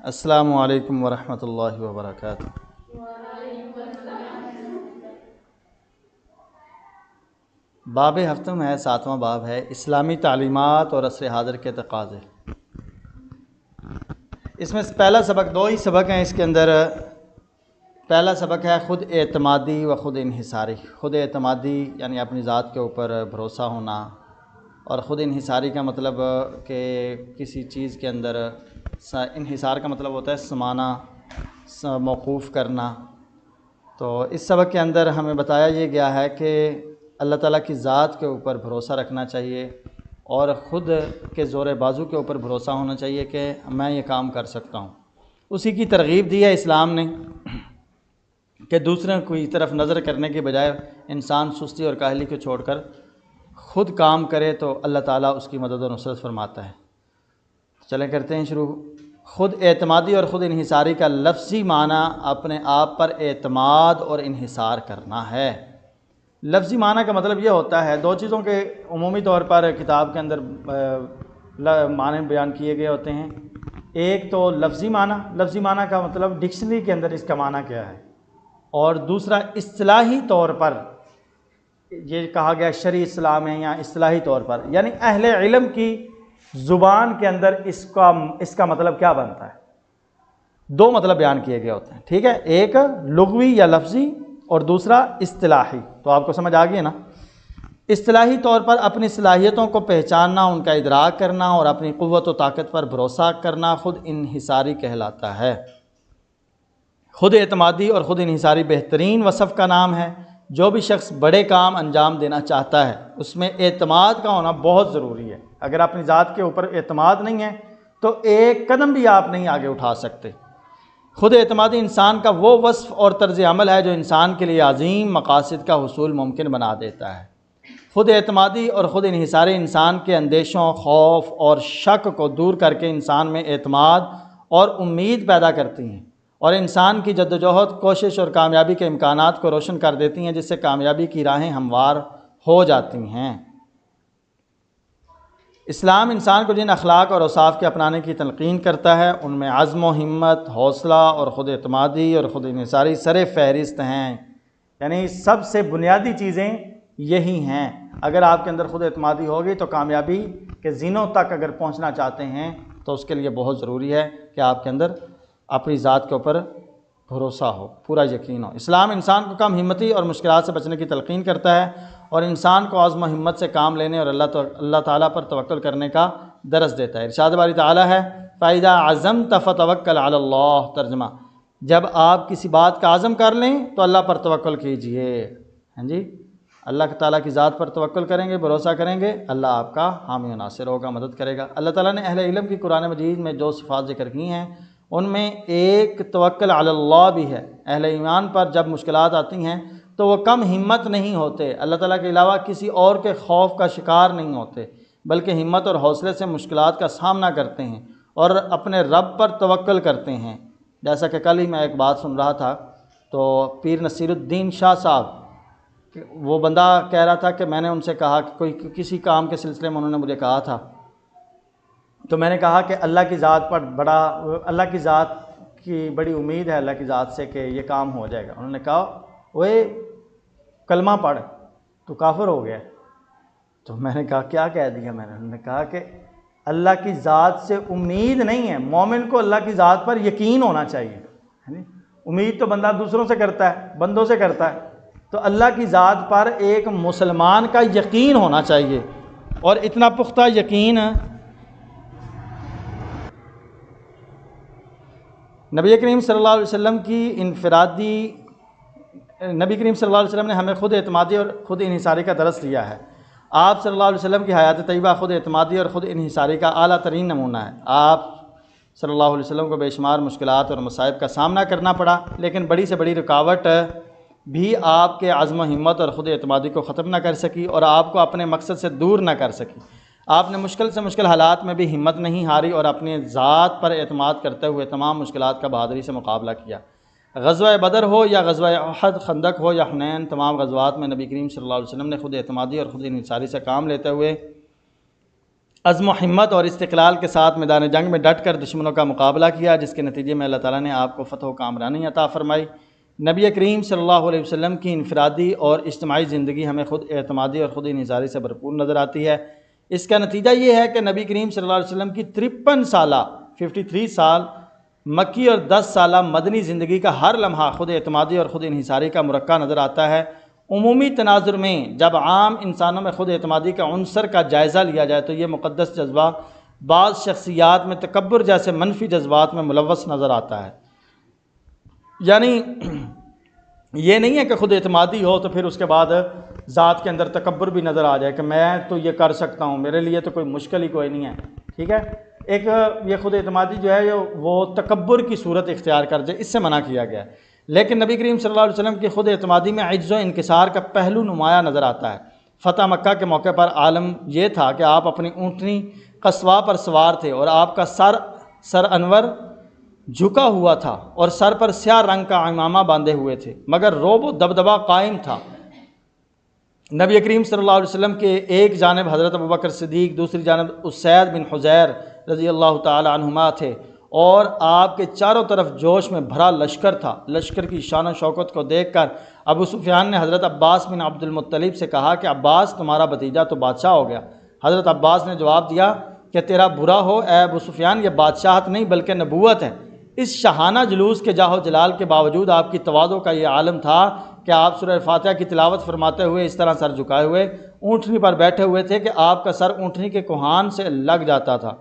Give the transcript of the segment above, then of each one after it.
السلام علیکم ورحمۃ اللہ وبرکاتہ۔ باب ہفتم ہے، 7واں باب ہے، اسلامی تعلیمات اور عصر حاضر کے تقاضے۔ اس میں پہلا سبق، دو ہی سبق ہیں اس کے اندر۔ پہلا سبق ہے خود اعتمادی و خود انحصاری۔ خود اعتمادی یعنی اپنی ذات کے اوپر بھروسہ ہونا، اور خود انحصاری کا مطلب کہ کسی چیز کے اندر، انحصار کا مطلب ہوتا ہے سمانا، موقوف کرنا۔ تو اس سبق کے اندر ہمیں بتایا یہ گیا ہے کہ اللہ تعالیٰ کی ذات کے اوپر بھروسہ رکھنا چاہیے، اور خود کے زور بازو کے اوپر بھروسہ ہونا چاہیے کہ میں یہ کام کر سکتا ہوں۔ اسی کی ترغیب دی ہے اسلام نے کہ دوسروں کی طرف نظر کرنے کے بجائے انسان سستی اور کاہلی کو چھوڑ کر خود کام کرے تو اللہ تعالیٰ اس کی مدد و نصرت فرماتا ہے۔ چلیں کرتے ہیں شروع۔ خود اعتمادی اور خود انحصاری کا لفظی معنی اپنے آپ پر اعتماد اور انحصار کرنا ہے۔ لفظی معنی کا مطلب یہ ہوتا ہے، دو چیزوں کے عمومی طور پر کتاب کے اندر معنی بیان کیے گئے ہوتے ہیں۔ ایک تو لفظی معنی، لفظی معنی کا مطلب ڈکشنری کے اندر اس کا معنی کیا ہے، اور دوسرا اصطلاحی طور پر یہ کہا گیا شرعی اصطلاح میں یا اصطلاحی طور پر، یعنی اہل علم کی زبان کے اندر اس کا مطلب کیا بنتا ہے۔ دو مطلب بیان کیے گئے ہوتے ہیں، ٹھیک ہے، ایک لغوی یا لفظی اور دوسرا اصطلاحی۔ تو آپ کو سمجھ آ گئی ہے نا۔ اصطلاحی طور پر اپنی صلاحیتوں کو پہچاننا، ان کا ادراک کرنا اور اپنی قوت و طاقت پر بھروسہ کرنا خود انحصاری کہلاتا ہے۔ خود اعتمادی اور خود انحصاری بہترین وصف کا نام ہے۔ جو بھی شخص بڑے کام انجام دینا چاہتا ہے اس میں اعتماد کا ہونا بہت ضروری ہے۔ اگر اپنی ذات کے اوپر اعتماد نہیں ہے تو ایک قدم بھی آپ نہیں آگے اٹھا سکتے۔ خود اعتمادی انسان کا وہ وصف اور طرز عمل ہے جو انسان کے لیے عظیم مقاصد کا حصول ممکن بنا دیتا ہے۔ خود اعتمادی اور خود انحصاری انسان کے اندیشوں، خوف اور شک کو دور کر کے انسان میں اعتماد اور امید پیدا کرتی ہیں، اور انسان کی جدوجہد، کوشش اور کامیابی کے امکانات کو روشن کر دیتی ہیں، جس سے کامیابی کی راہیں ہموار ہو جاتی ہیں۔ اسلام انسان کو جن اخلاق اور اوصاف کے اپنانے کی تلقین کرتا ہے ان میں عزم و ہمت، حوصلہ اور خود اعتمادی اور خود انحصاری سر فہرست ہیں۔ یعنی سب سے بنیادی چیزیں یہی ہیں۔ اگر آپ کے اندر خود اعتمادی ہوگی تو کامیابی کے زینوں تک اگر پہنچنا چاہتے ہیں تو اس کے لیے بہت ضروری ہے کہ آپ کے اندر اپنی ذات کے اوپر بھروسہ ہو، پورا یقین ہو۔ اسلام انسان کو کم ہمتی اور مشکلات سے بچنے کی تلقین کرتا ہے، اور انسان کو عزم و ہمت سے کام لینے اور اللہ تعالیٰ پر توکل کرنے کا درس دیتا ہے۔ ارشاد باری تعالیٰ ہے فَإِذَا عَزَمْتَ فَتَوَكَّلْ عَلَى اللَّهِ۔ ترجمہ، جب آپ کسی بات کا عزم کر لیں تو اللہ پر توکل کیجئے۔ ہاں جی، اللہ تعالیٰ کی ذات پر توکل کریں گے، بھروسہ کریں گے، اللہ آپ کا حامی و ناصر ہوگا، مدد کرے گا۔ اللہ تعالیٰ نے اہل علم کی قرآن مجید میں جو صفات ذکر کی ہیں ان میں ایک توکل علی اللہ بھی ہے۔ اہل ایمان پر جب مشکلات آتی ہیں تو وہ کم ہمت نہیں ہوتے، اللہ تعالیٰ کے علاوہ کسی اور کے خوف کا شکار نہیں ہوتے، بلکہ ہمت اور حوصلے سے مشکلات کا سامنا کرتے ہیں اور اپنے رب پر توکل کرتے ہیں۔ جیسا کہ کل ہی میں ایک بات سن رہا تھا، تو پیر نصیر الدین شاہ صاحب، وہ بندہ کہہ رہا تھا کہ میں نے ان سے کہا کہ کوئی کسی کام کے سلسلے میں انہوں نے مجھے کہا تھا، تو میں نے کہا کہ اللہ کی ذات پر اللہ کی ذات کی بڑی امید ہے، اللہ کی ذات سے کہ یہ کام ہو جائے گا۔ انہوں نے کہا اوے کلمہ پڑھ، تو کافر ہو گیا۔ تو میں نے کہا کیا کہہ دیا میں نے؟ انہوں نے کہا کہ اللہ کی ذات سے امید نہیں ہے، مومن کو اللہ کی ذات پر یقین ہونا چاہیے۔ امید تو بندہ دوسروں سے کرتا ہے، بندوں سے کرتا ہے، تو اللہ کی ذات پر ایک مسلمان کا یقین ہونا چاہیے، اور اتنا پختہ یقین نبی کریم صلی اللہ علیہ وسلم کی نبی کریم صلی اللہ علیہ وسلم نے ہمیں خود اعتمادی اور خود انحصاری کا درس دیا ہے۔ آپ صلی اللہ علیہ وسلم کی حیات طیبہ خود اعتمادی اور خود انحصاری کا اعلیٰ ترین نمونہ ہے۔ آپ صلی اللہ علیہ وسلم کو بے شمار مشکلات اور مصائب کا سامنا کرنا پڑا، لیکن بڑی سے بڑی رکاوٹ بھی آپ کے عزم و ہمت اور خود اعتمادی کو ختم نہ کر سکی اور آپ کو اپنے مقصد سے دور نہ کر سکی۔ آپ نے مشکل سے مشکل حالات میں بھی ہمت نہیں ہاری اور اپنی ذات پر اعتماد کرتے ہوئے تمام مشکلات کا بہادری سے مقابلہ کیا۔ غزوہ بدر ہو یا غزوہ احد، خندق ہو یا حنین، تمام غزوات میں نبی کریم صلی اللہ علیہ وسلم نے خود اعتمادی اور خود انحصاری سے کام لیتے ہوئے عزم و ہمت اور استقلال کے ساتھ میدان جنگ میں ڈٹ کر دشمنوں کا مقابلہ کیا، جس کے نتیجے میں اللہ تعالیٰ نے آپ کو فتح و کامرانی عطا فرمائی۔ نبی کریم صلی اللہ علیہ وسلم کی انفرادی اور اجتماعی زندگی ہمیں خود اعتمادی اور خود انحصاری سے بھرپور نظر آتی ہے۔ اس کا نتیجہ یہ ہے کہ نبی کریم صلی اللہ علیہ وسلم کی 53 سالہ 53 سال مکی اور 10 سالہ مدنی زندگی کا ہر لمحہ خود اعتمادی اور خود انحصاری کا مرقع نظر آتا ہے۔ عمومی تناظر میں جب عام انسانوں میں خود اعتمادی کا عنصر کا جائزہ لیا جائے تو یہ مقدس جذبہ بعض شخصیات میں تکبر جیسے منفی جذبات میں ملوث نظر آتا ہے۔ یعنی یہ نہیں ہے کہ خود اعتمادی ہو تو پھر اس کے بعد ذات کے اندر تکبر بھی نظر آ جائے کہ میں تو یہ کر سکتا ہوں، میرے لیے تو کوئی مشکل ہی کوئی نہیں ہے، ٹھیک ہے۔ ایک یہ خود اعتمادی جو ہے وہ تکبر کی صورت اختیار کر جائے، اس سے منع کیا گیا ہے۔ لیکن نبی کریم صلی اللہ علیہ وسلم کی خود اعتمادی میں عجز و انکسار کا پہلو نمایاں نظر آتا ہے۔ فتح مکہ کے موقع پر عالم یہ تھا کہ آپ اپنی اونٹنی قصواء پر سوار تھے اور آپ کا سر انور جھکا ہوا تھا اور سر پر سیاہ رنگ کا عمامہ باندھے ہوئے تھے، مگر رعب و دبدبہ قائم تھا۔ نبی کریم صلی اللہ علیہ وسلم کے ایک جانب حضرت ابوبکر صدیق، دوسری جانب اسید بن حضیر رضی اللہ تعالی عنہما تھے، اور آپ کے چاروں طرف جوش میں بھرا لشکر تھا۔ لشکر کی شان و شوکت کو دیکھ کر ابو سفیان نے حضرت عباس بن عبد المطلب سے کہا کہ عباس تمہارا بھتیجا تو بادشاہ ہو گیا۔ حضرت عباس نے جواب دیا کہ تیرا برا ہو اے ابو سفیان، یہ بادشاہت نہیں بلکہ نبوت ہے۔ اس شاہانہ جلوس کے جاہ و جلال کے باوجود آپ کی تواضع کا یہ عالم تھا کہ آپ سورہ فاتحہ کی تلاوت فرماتے ہوئے اس طرح سر جھکائے ہوئے اونٹنی پر بیٹھے ہوئے تھے کہ آپ کا سر اونٹنی کے کوہان سے لگ جاتا تھا۔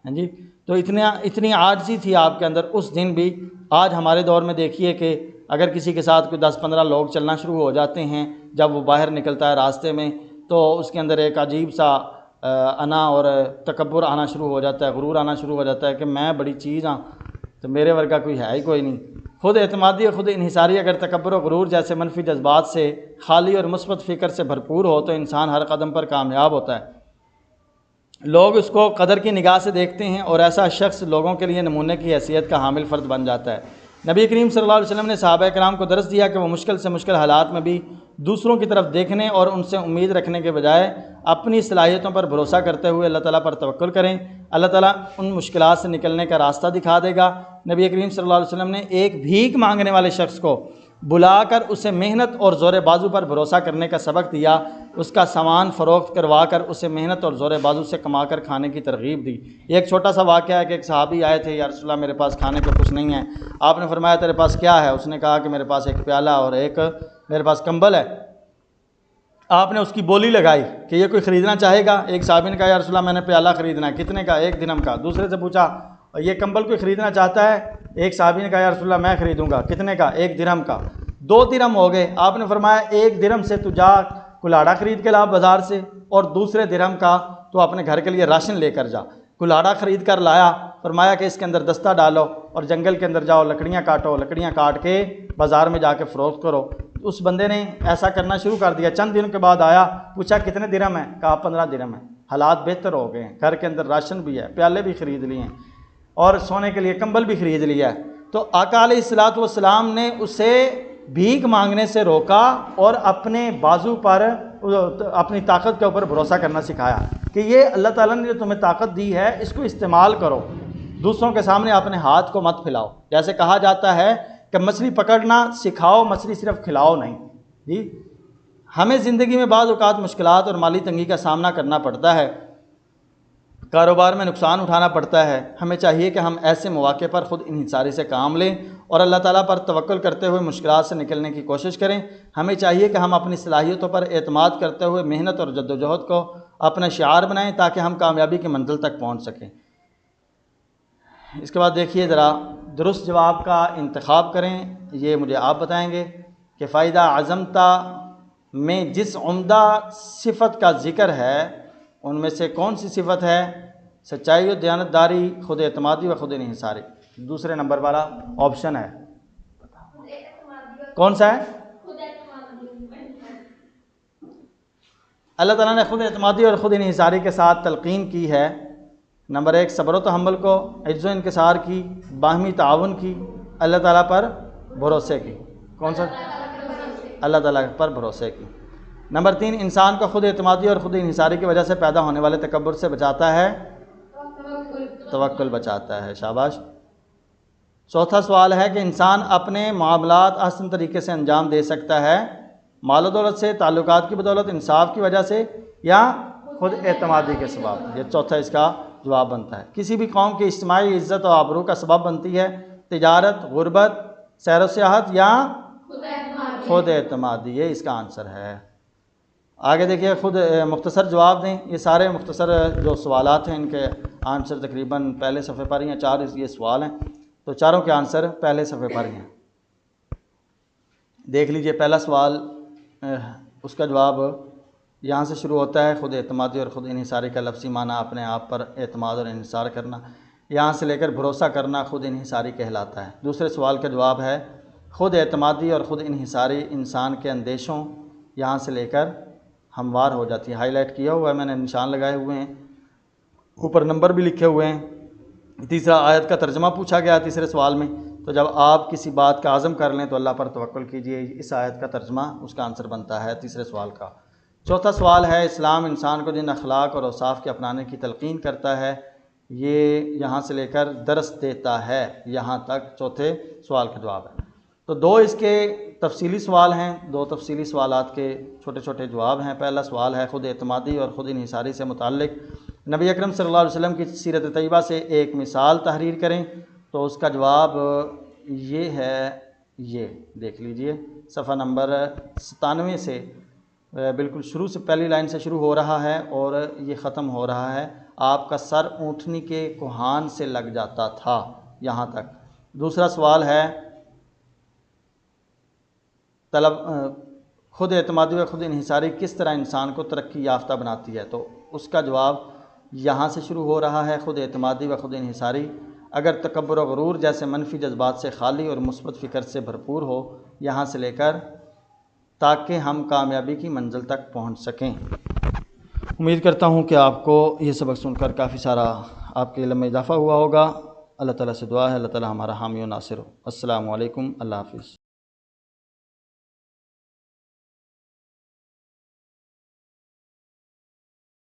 ہاں جی، تو اتنی عاجزی تھی آپ کے اندر اس دن بھی۔ آج ہمارے دور میں دیکھیے کہ اگر کسی کے ساتھ کوئی 10-15 لوگ چلنا شروع ہو جاتے ہیں، جب وہ باہر نکلتا ہے راستے میں تو اس کے اندر ایک عجیب سا انا اور تکبر آنا شروع ہو جاتا ہے، غرور آنا شروع ہو جاتا ہے کہ میں بڑی چیز ہاں، تو میرے ورگا کوئی ہے ہی کوئی نہیں۔ خود اعتمادی اور خود انحصاری اگر تکبر و غرور جیسے منفی جذبات سے خالی اور مثبت فکر سے بھرپور ہو تو انسان ہر قدم پر کامیاب ہوتا ہے۔ لوگ اس کو قدر کی نگاہ سے دیکھتے ہیں اور ایسا شخص لوگوں کے لیے نمونے کی حیثیت کا حامل فرد بن جاتا ہے۔ نبی کریم صلی اللہ علیہ وسلم نے صحابہ کرام کو درس دیا کہ وہ مشکل سے مشکل حالات میں بھی دوسروں کی طرف دیکھنے اور ان سے امید رکھنے کے بجائے اپنی صلاحیتوں پر بھروسہ کرتے ہوئے اللہ تعالیٰ پر توکل کریں۔ اللہ تعالیٰ ان مشکلات سے نکلنے کا راستہ دکھا دے گا۔ نبی کریم صلی اللہ علیہ وسلم نے ایک بھیک مانگنے والے شخص کو بلا کر اسے محنت اور زور بازو پر بھروسہ کرنے کا سبق دیا، اس کا سامان فروخت کروا کر اسے محنت اور زور بازو سے کما کر کھانے کی ترغیب دی۔ یہ ایک چھوٹا سا واقعہ ہے کہ ایک صحابی آئے تھے، یا رسول اللہ میرے پاس کھانے کو کچھ نہیں ہے۔ آپ نے فرمایا تیرے پاس کیا ہے؟ اس نے کہا کہ میرے پاس ایک پیالہ اور ایک میرے پاس کمبل ہے۔ آپ نے اس کی بولی لگائی کہ یہ کوئی خریدنا چاہے گا؟ ایک صحابی نے کہا یا رسول اللہ میں نے پیالہ خریدنا ہے، کتنے کا؟ 1 درہم کا۔ دوسرے سے پوچھا یہ کمبل کوئی خریدنا چاہتا ہے؟ ایک صحابی نے کہا یا رسول اللہ میں خریدوں گا، کتنے کا؟ 1 درہم کا۔ 2 درہم ہو گئے۔ آپ نے فرمایا 1 درہم سے تو جا کلاڑا خرید کے لا بازار سے، اور دوسرے درہم کا تو اپنے گھر کے لیے راشن لے کر جا۔ کلاڑا خرید کر لایا، فرمایا کہ اس کے اندر دستہ ڈالو اور جنگل کے اندر جاؤ، لکڑیاں کاٹو، لکڑیاں کاٹ کے بازار میں جا کے فروخت کرو۔ اس بندے نے ایسا کرنا شروع کر دیا۔ چند دنوں کے بعد آیا، پوچھا کتنے درہم ہیں؟ کہا 15 درہم ہے۔ حالات بہتر ہو گئے ہیں، گھر کے اندر راشن بھی ہے، پیالے بھی خرید لیے ہیں اور سونے کے لیے کمبل بھی خرید لیا ہے۔ تو آقا علیہ الصلوۃ والسلام نے اسے بھیک مانگنے سے روکا اور اپنے بازو پر اپنی طاقت کے اوپر بھروسہ کرنا سکھایا کہ یہ اللہ تعالیٰ نے جو تمہیں طاقت دی ہے اس کو استعمال کرو، دوسروں کے سامنے اپنے ہاتھ کو مت پھیلاؤ۔ جیسے کہا جاتا ہے کہ مچھلی پکڑنا سکھاؤ، مچھلی صرف کھلاؤ نہیں۔ جی ہمیں زندگی میں بعض اوقات مشکلات اور مالی تنگی کا سامنا کرنا پڑتا ہے، کاروبار میں نقصان اٹھانا پڑتا ہے۔ ہمیں چاہیے کہ ہم ایسے مواقع پر خود انحصاری سے کام لیں اور اللہ تعالیٰ پر توکل کرتے ہوئے مشکلات سے نکلنے کی کوشش کریں۔ ہمیں چاہیے کہ ہم اپنی صلاحیتوں پر اعتماد کرتے ہوئے محنت اور جدوجہد کو اپنا شعار بنائیں تاکہ ہم کامیابی کی منزل تک پہنچ سکیں۔ اس کے بعد دیکھیے ذرا درست جواب کا انتخاب کریں۔ یہ مجھے آپ بتائیں گے کہ فائدہ عزمتا میں جس عمدہ صفت کا ذکر ہے ان میں سے کون سی صفت ہے؟ سچائی و دیانتداری، خود اعتمادی و خود انحصاری۔ دوسرے نمبر والا آپشن ہے، کون سا ہے؟ اللہ تعالیٰ نے خود اعتمادی اور خود انحصاری کے ساتھ تلقین کی ہے۔ نمبر 1 صبر و تحمل کو، عجز و انکسار کی، باہمی تعاون کی، اللہ تعالیٰ پر بھروسے کی۔ کون سا؟ اللہ تعالیٰ پر بھروسے کی۔ نمبر 3، انسان کو خود اعتمادی اور خود انحصاری کی وجہ سے پیدا ہونے والے تکبر سے بچاتا ہے، توکل بچاتا ہے، شاباش۔ چوتھا سوال ہے کہ انسان اپنے معاملات احسن طریقے سے انجام دے سکتا ہے مال و دولت سے، تعلقات کی بدولت، انصاف کی وجہ سے، یا خود اعتمادی کے سبب؟ یہ چوتھا اس کا جواب بنتا ہے۔ کسی بھی قوم کی اجتماعی عزت و آبرو کا سبب بنتی ہے تجارت، غربت، سیر و سیاحت یا خود اعتمادی؟ یہ اس کا آنسر ہے۔ آگے دیکھیے، خود مختصر جواب دیں۔ یہ سارے مختصر جو سوالات ہیں ان کے آنسر تقریباً پہلے صفحے پر ہی ہیں، 4 یہ سوال ہیں تو چاروں کے آنسر پہلے صفحے پر ہی ہیں۔ دیکھ لیجئے، پہلا سوال اس کا جواب یہاں سے شروع ہوتا ہے، خود اعتمادی اور خود انحصاری کا لفظی معنی اپنے آپ پر اعتماد اور انحصار کرنا، یہاں سے لے کر بھروسہ کرنا خود انحصاری کہلاتا ہے۔ دوسرے سوال کا جواب ہے خود اعتمادی اور خود انحصاری انسان کے اندیشوں یہاں سے لے کر ہموار ہو جاتی ہے۔ ہائی لائٹ کیا ہوا ہے میں نے، نشان لگائے ہوئے ہیں، اوپر نمبر بھی لکھے ہوئے ہیں۔ تیسرا، آیت کا ترجمہ پوچھا گیا تیسرے سوال میں، تو جب آپ کسی بات کا عزم کر لیں تو اللہ پر توکل کیجئے، اس آیت کا ترجمہ اس کا آنسر بنتا ہے تیسرے سوال کا۔ چوتھا سوال ہے اسلام انسان کو جن اخلاق اور اوصاف کے اپنانے کی تلقین کرتا ہے یہ یہاں سے لے کر درس دیتا ہے، یہاں تک چوتھے سوال کا جواب ہے۔ تو 2 اس کے تفصیلی سوال ہیں، 2 تفصیلی سوالات کے چھوٹے چھوٹے جواب ہیں۔ پہلا سوال ہے خود اعتمادی اور خود انحصاری سے متعلق نبی اکرم صلی اللہ علیہ وسلم کی سیرت طیبہ سے ایک مثال تحریر کریں، تو اس کا جواب یہ ہے، یہ دیکھ لیجئے صفحہ نمبر 97 سے بالکل شروع سے پہلی لائن سے شروع ہو رہا ہے اور یہ ختم ہو رہا ہے، آپ کا سر اونٹنی کے کوہان سے لگ جاتا تھا، یہاں تک۔ دوسرا سوال ہے خود اعتمادی و خود انحصاری کس طرح انسان کو ترقی یافتہ بناتی ہے، تو اس کا جواب یہاں سے شروع ہو رہا ہے، خود اعتمادی و خود انحصاری اگر تکبر و غرور جیسے منفی جذبات سے خالی اور مثبت فکر سے بھرپور ہو، یہاں سے لے کر تاکہ ہم کامیابی کی منزل تک پہنچ سکیں۔ امید کرتا ہوں کہ آپ کو یہ سبق سن کر کافی سارا آپ کے علم میں اضافہ ہوا ہوگا۔ اللہ تعالیٰ سے دعا ہے اللہ تعالیٰ ہمارا حامی و ناصر ہو۔ السلام علیکم، اللہ حافظ۔